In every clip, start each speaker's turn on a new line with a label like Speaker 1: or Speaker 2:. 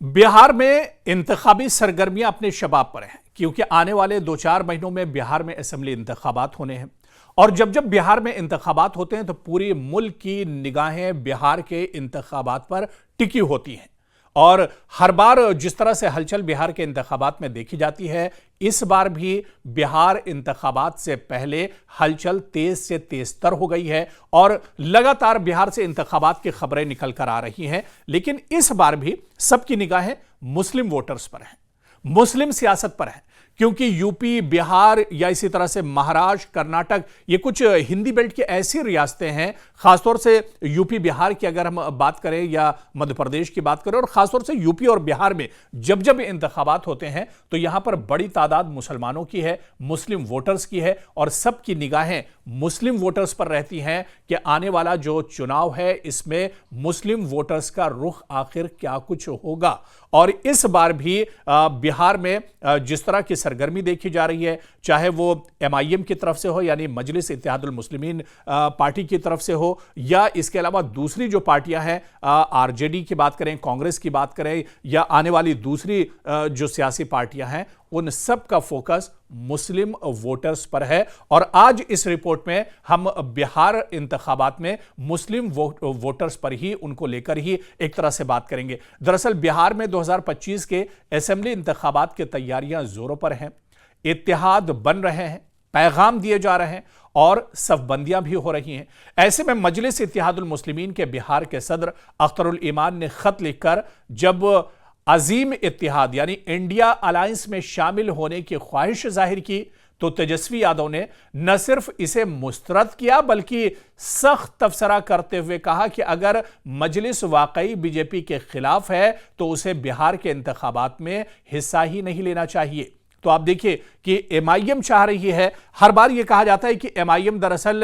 Speaker 1: बिहार में इंतखाबी सरगर्मियां अपने शबाब पर हैं क्योंकि आने वाले 2-4 महीनों में बिहार में असेंबली इंतखाबात होने हैं। और जब जब बिहार में इंतखाबात होते हैं तो पूरी मुल्क की निगाहें बिहार के इंतखाबात पर टिकी होती हैं। और हर बार जिस तरह से हलचल बिहार के इंतखाबात में देखी जाती है, इस बार भी बिहार इंतखाबात से पहले हलचल तेज से तेज तर हो गई है और लगातार बिहार से इंतखाबात की खबरें निकल कर आ रही हैं। लेकिन इस बार भी सबकी निगाहें मुस्लिम वोटर्स पर हैं, मुस्लिम सियासत पर है, क्योंकि यूपी, बिहार या इसी तरह से महाराष्ट्र, कर्नाटक, ये कुछ हिंदी बेल्ट की ऐसी रियासतें हैं, खासतौर से यूपी बिहार की अगर हम बात करें या मध्य प्रदेश की बात करें, और खासतौर से यूपी और बिहार में जब जब इंतखाबात होते हैं तो यहां पर बड़ी तादाद मुसलमानों की है, मुस्लिम वोटर्स की है और सबकी निगाहें मुस्लिम वोटर्स पर रहती हैं कि आने वाला जो चुनाव है इसमें मुस्लिम वोटर्स का रुख आखिर क्या कुछ होगा। और इस बार भी बिहार में जिस तरह की सरगर्मी देखी जा रही है, चाहे वो एमआईएम की तरफ से हो यानी मजलिस इत्तेहादुल मुस्लिमीन पार्टी की तरफ से हो, या इसके अलावा दूसरी जो पार्टियां हैं, आरजेडी की बात करें, कांग्रेस की बात करें, या आने वाली दूसरी जो सियासी पार्टियां हैं, उन सब का फोकस मुस्लिम वोटर्स पर है। और आज इस रिपोर्ट में हम बिहार इंतखाबात में मुस्लिम वोटर्स पर ही, उनको लेकर ही एक तरह से बात करेंगे। दरअसल बिहार में 2025 के असेंबली इंतखाबात की तैयारियां जोरों पर हैं, इत्तेहाद बन रहे हैं, पैगाम दिए जा रहे हैं और सफबंदियां भी हो रही हैं। ऐसे में मजलिस इत्तेहादुल मुस्लिमीन के बिहार के सदर अख्तरुल ईमान ने खत लिखकर जब अजीम इत्तेहाद यानी इंडिया अलायंस में शामिल होने की ख्वाहिश जाहिर की, तो तेजस्वी यादव ने न सिर्फ इसे मुस्तरद किया बल्कि सख्त तबसरा करते हुए कहा कि अगर मजलिस वाकई बीजेपी के खिलाफ है तो उसे बिहार के इंतखाबात में हिस्सा ही नहीं लेना चाहिए। तो आप देखिए कि एमआईएम चाह रही है, हर बार यह कहा जाता है कि एमआईएम दरअसल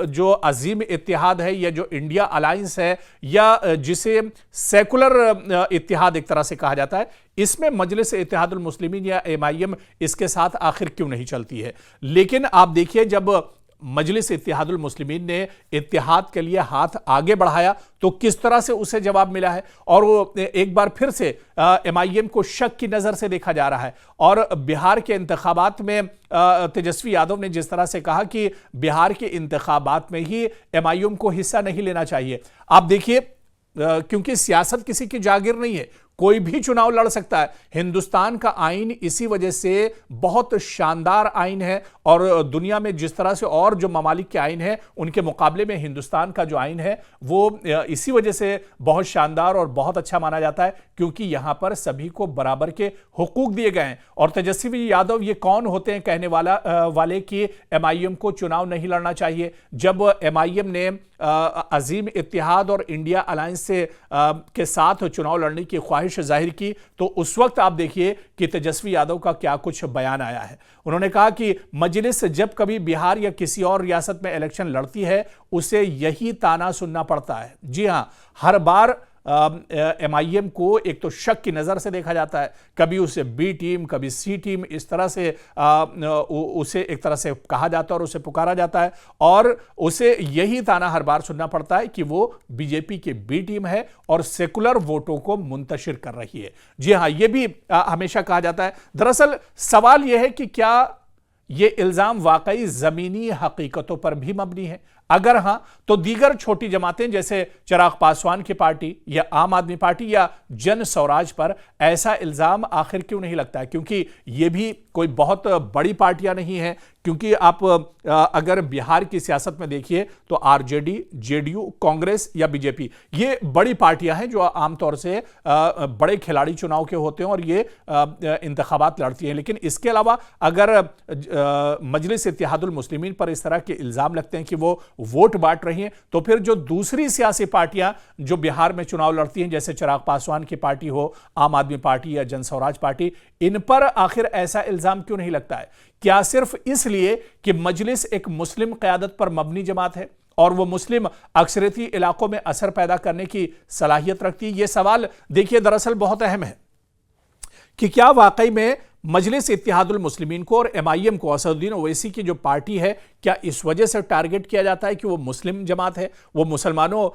Speaker 1: जो अजीम इत्तेहाद है या जो इंडिया अलायंस है या जिसे सेकुलर इत्तेहाद एक तरह से कहा जाता है, इसमें मजलिस इत्तेहादुल मुस्लिमीन या एमआईएम इसके साथ आखिर क्यों नहीं चलती है। लेकिन आप देखिए जब मजलिस इत्तेहादुल मुस्लिमीन ने इत्तेहाद के लिए हाथ आगे बढ़ाया तो किस तरह से उसे जवाब मिला है। और वो एक बार फिर से एमआईएम को शक की नजर से देखा जा रहा है। और बिहार के इंतखाबात में तेजस्वी यादव ने जिस तरह से कहा कि बिहार के इंतखाबात में ही एमआईएम को हिस्सा नहीं लेना चाहिए। आप देखिए क्योंकि सियासत किसी की जागीर नहीं है, कोई भी चुनाव लड़ सकता है। हिंदुस्तान का आईन इसी वजह से बहुत शानदार आईन है और दुनिया में जिस तरह से और जो ममालिक के आईन है उनके मुकाबले में हिंदुस्तान का जो आईन है वो इसी वजह से बहुत शानदार और बहुत अच्छा माना जाता है, क्योंकि यहां पर सभी को बराबर के हुकूक दिए गए हैं। और तेजस्वी यादव ये कौन होते हैं कहने वाले कि एमआईएम को चुनाव नहीं लड़ना चाहिए। जब एमआईएम ने अजीम इत्तेहाद और इंडिया अलायंस से के साथ चुनाव लड़ने की ख्वाहिश जाहिर की, तो उस वक्त आप देखिए कि तेजस्वी यादव का क्या कुछ बयान आया है। उन्होंने कहा कि मजलिस जब कभी बिहार या किसी और रियासत में इलेक्शन लड़ती है उसे यही ताना सुनना पड़ता है। जी हां, हर बार एमआईएम को एक तो शक की नजर से देखा जाता है, कभी उसे बी टीम, कभी सी टीम, इस तरह से उसे एक तरह से कहा जाता है और उसे पुकारा जाता है, और उसे यही ताना हर बार सुनना पड़ता है कि वो बीजेपी की बी टीम है और सेकुलर वोटों को मुंतशिर कर रही है। जी हां, यह भी हमेशा कहा जाता है। दरअसल सवाल यह है कि क्या यह इल्जाम वाकई जमीनी हकीकतों पर भी मबनी है? अगर हां, तो दीगर छोटी जमातें जैसे चिराग पासवान की पार्टी या आम आदमी पार्टी या जन स्वराज पर ऐसा इल्जाम आखिर क्यों नहीं लगता है? क्योंकि ये भी कोई बहुत बड़ी पार्टियां नहीं है। क्योंकि आप अगर बिहार की सियासत में देखिए तो आरजेडी, जेडीयू, कांग्रेस या बीजेपी, ये बड़ी पार्टियां हैं जो आमतौर से बड़े खिलाड़ी चुनाव के होते हैं और ये इंतखाबात लड़ती हैं। लेकिन इसके अलावा अगर मजलिस इत्तेहादुल मुस्लिमीन पर इस तरह के इल्जाम लगते हैं कि वो वोट बांट रही हैं, तो फिर जो दूसरी सियासी पार्टियां जो बिहार में चुनाव लड़ती हैं, जैसे चिराग पासवान की पार्टी हो, आम आदमी पार्टी या जन स्वराज पार्टी, इन पर आखिर ऐसा इल्जाम क्यों नहीं लगता है? क्या सिर्फ इसलिए कि मजलिस एक मुस्लिम क़यादत पर मबनी जमात है और वो मुस्लिम अक्सरियती इलाकों में असर पैदा करने की सलाहियत रखती है? ये सवाल देखिए दरअसल बहुत अहम है कि क्या वाकई में मजलिस इत्तेहादुल मुस्लिमीन को और एमआईएम को, असदुद्दीन ओवैसी की जो पार्टी है, क्या इस वजह से टारगेट किया जाता है कि वो मुस्लिम जमात है, वो मुसलमानों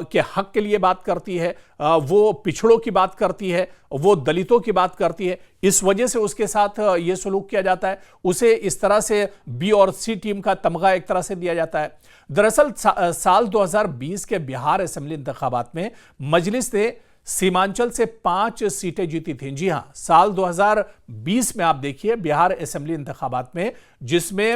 Speaker 1: के हक के लिए बात करती है, वो पिछड़ों की बात करती है, वो दलितों की बात करती है, इस वजह से उसके साथ ये सलूक किया जाता है, उसे इस तरह से बी और सी टीम का तमगा एक तरह से दिया जाता है। दरअसल साल 2020 के बिहार असेंबली इंतखाबात में मजलिस ने सीमांचल से 5 सीटें जीती थीं। जी हां, साल 2020 में आप देखिए बिहार असेंबली इंतखाबात में, जिसमें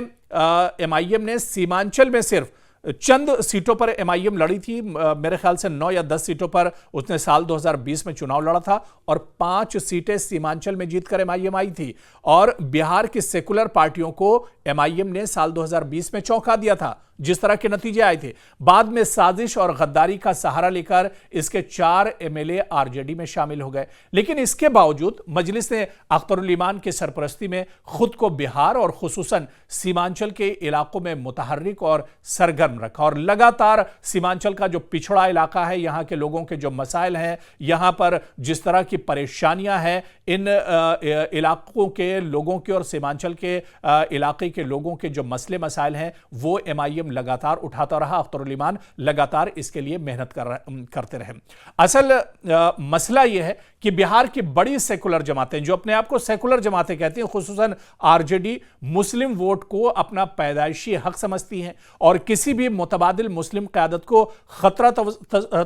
Speaker 1: एमआईएम ने सीमांचल में सिर्फ चंद सीटों पर एमआईएम लड़ी थी। मेरे ख्याल से 9 या 10 सीटों पर उसने साल 2020 में चुनाव लड़ा था और 5 सीटें सीमांचल में जीतकर एमआईएम आई थी। और बिहार की सेकुलर पार्टियों को एमआईएम ने साल 2020 में चौंका दिया था, जिस तरह के नतीजे आए थे। बाद में साजिश और गद्दारी का सहारा लेकर इसके 4 एमएलए आरजेडी में शामिल हो गए। लेकिन इसके बावजूद मजलिस ने अख्तरुल ईमान की सरपरस्ती में खुद को बिहार और खुसूसन सीमांचल के इलाकों में मुतहर्रिक और सरगर्म रखा और लगातार सीमांचल का जो पिछड़ा इलाका है, यहां के लोगों के जो मसाइल हैं, यहां पर जिस तरह की परेशानियां हैं, इन इलाकों के लोगों के और सीमांचल के इलाके के लोगों के जो मसले मसाइल हैं, वो एमआईएम लगातार उठाता रहा। अख्तरुल ईमान लगातार इसके लिए मेहनत करते रहे। असल मसला यह है कि बिहार की बड़ी सेकुलर जमातें, जो अपने आप को सेकुलर जमातें कहती हैं, खुसूसन आरजेडी, मुस्लिम वोट को अपना पैदाइशी हक समझती हैं और किसी भी मुतबादिल मुस्लिम क़यादत को खतरा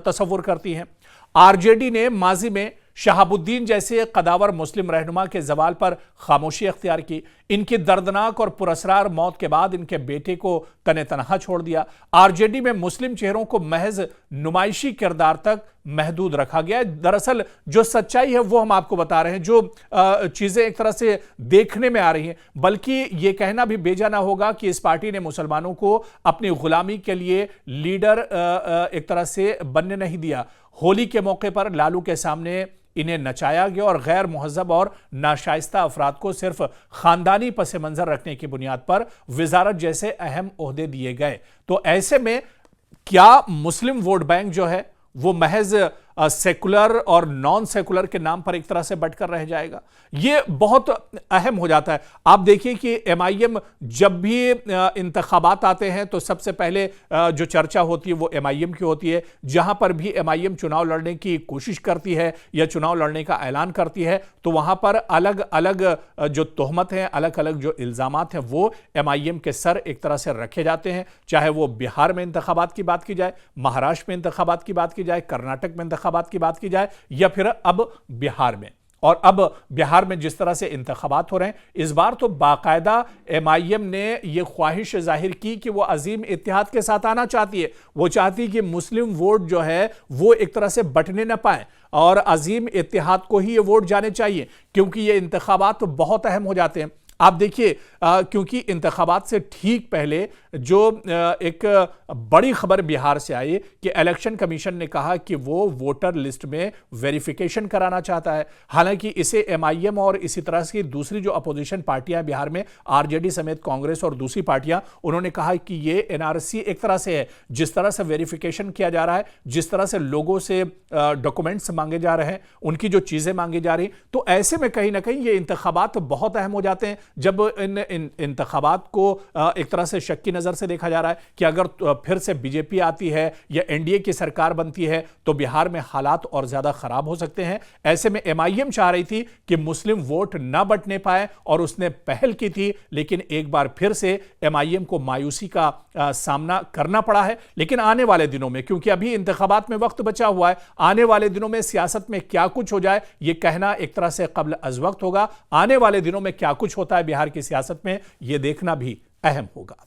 Speaker 1: तस्वुर करती हैं। आरजेडी ने माजी में शहाबुद्दीन जैसे कदावर मुस्लिम रहनुमा के जवाल पर खामोशी अख्तियार की। इनकी दर्दनाक और पुरअसरार मौत के बाद इनके बेटे को तने तनहा छोड़ दिया। आरजेडी में मुस्लिम चेहरों को महज नुमाइशी किरदार तक महदूद रखा गया है। दरअसल जो सच्चाई है वो हम आपको बता रहे हैं, जो चीजें एक तरह से देखने में आ रही हैं। बल्कि ये कहना भी बेजा ना होगा कि इस पार्टी ने मुसलमानों को अपनी गुलामी के लिए लीडर एक तरह से बनने नहीं दिया। होली के मौके पर लालू के सामने इन्हें नचाया गया और गैर मुहज़्ज़ब और नाशाइस्ता अफराद को सिर्फ खानदानी पस मंज़र रखने की बुनियाद पर वजारत जैसे अहम ओहदे दिए गए। तो ऐसे में क्या मुस्लिम वोट बैंक जो है वो महज सेकुलर और नॉन सेकुलर के नाम पर एक तरह से बटकर रह जाएगा? ये बहुत अहम हो जाता है। आप देखिए कि एमआईएम जब भी इंतखाबात आते हैं तो सबसे पहले जो चर्चा होती है वो एमआईएम की होती है। जहां पर भी एमआईएम चुनाव लड़ने की कोशिश करती है या चुनाव लड़ने का ऐलान करती है तो वहां पर अलग अलग जो तोहमत हैं, अलग अलग जो इल्जामात हैं, वो एमआईएम के सर एक तरह से रखे जाते हैं। चाहे वो बिहार में इंतखाबात की बात की जाए, महाराष्ट्र में इंतखाबात की बात की जाए, कर्नाटक में इंतखाबात की बात की जाए, या फिर अब बिहार में। और अब बिहार में जिस तरह से इंतखाबात हो रहे हैं, इस बार तो बाकायदा एमआईएम ने यह ख्वाहिश जाहिर की कि वो अजीम इत्तेहाद के साथ आना चाहती है। वो चाहती है कि मुस्लिम वोट जो है वो एक तरह से बंटने न पाए और अजीम इत्तेहाद को ही ये वोट जाने चाहिए, क्योंकि ये इंतखाबात तो बहुत अहम हो जाते हैं। आप देखिए, क्योंकि इंतखाबात से ठीक पहले जो एक बड़ी खबर बिहार से आई कि इलेक्शन कमीशन ने कहा कि वो वोटर लिस्ट में वेरिफिकेशन कराना चाहता है। हालांकि इसे एमआईएम और इसी तरह की दूसरी जो अपोजिशन पार्टियां बिहार में, आरजेडी समेत कांग्रेस और दूसरी पार्टियां, उन्होंने कहा कि ये एनआरसी एक तरह से है। जिस तरह से वेरिफिकेशन किया जा रहा है, जिस तरह से लोगों से डॉक्यूमेंट्स मांगे जा रहे हैं, उनकी जो चीजें मांगी जा रही, तो ऐसे में कहीं ना कहीं ये इंतखाबात बहुत अहम हो जाते हैं। जब इन इंतखाबात को एक तरह से शक की नजर से देखा जा रहा है कि अगर फिर से बीजेपी आती है या एनडीए की सरकार बनती है तो बिहार में हालात और ज्यादा खराब हो सकते हैं। ऐसे में एमआईएम चाह रही थी कि मुस्लिम वोट ना बंटने पाए और उसने पहल की थी, लेकिन एक बार फिर से एमआईएम को मायूसी का सामना करना पड़ा है। लेकिन आने वाले दिनों में, क्योंकि अभी इंतखाबात में वक्त बचा हुआ है, आने वाले दिनों में सियासत में क्या कुछ हो जाए यह कहना एक तरह से कब्ल अज वक्त होगा। आने वाले दिनों में क्या कुछ होता है बिहार की सियासत में, यह देखना भी अहम होगा।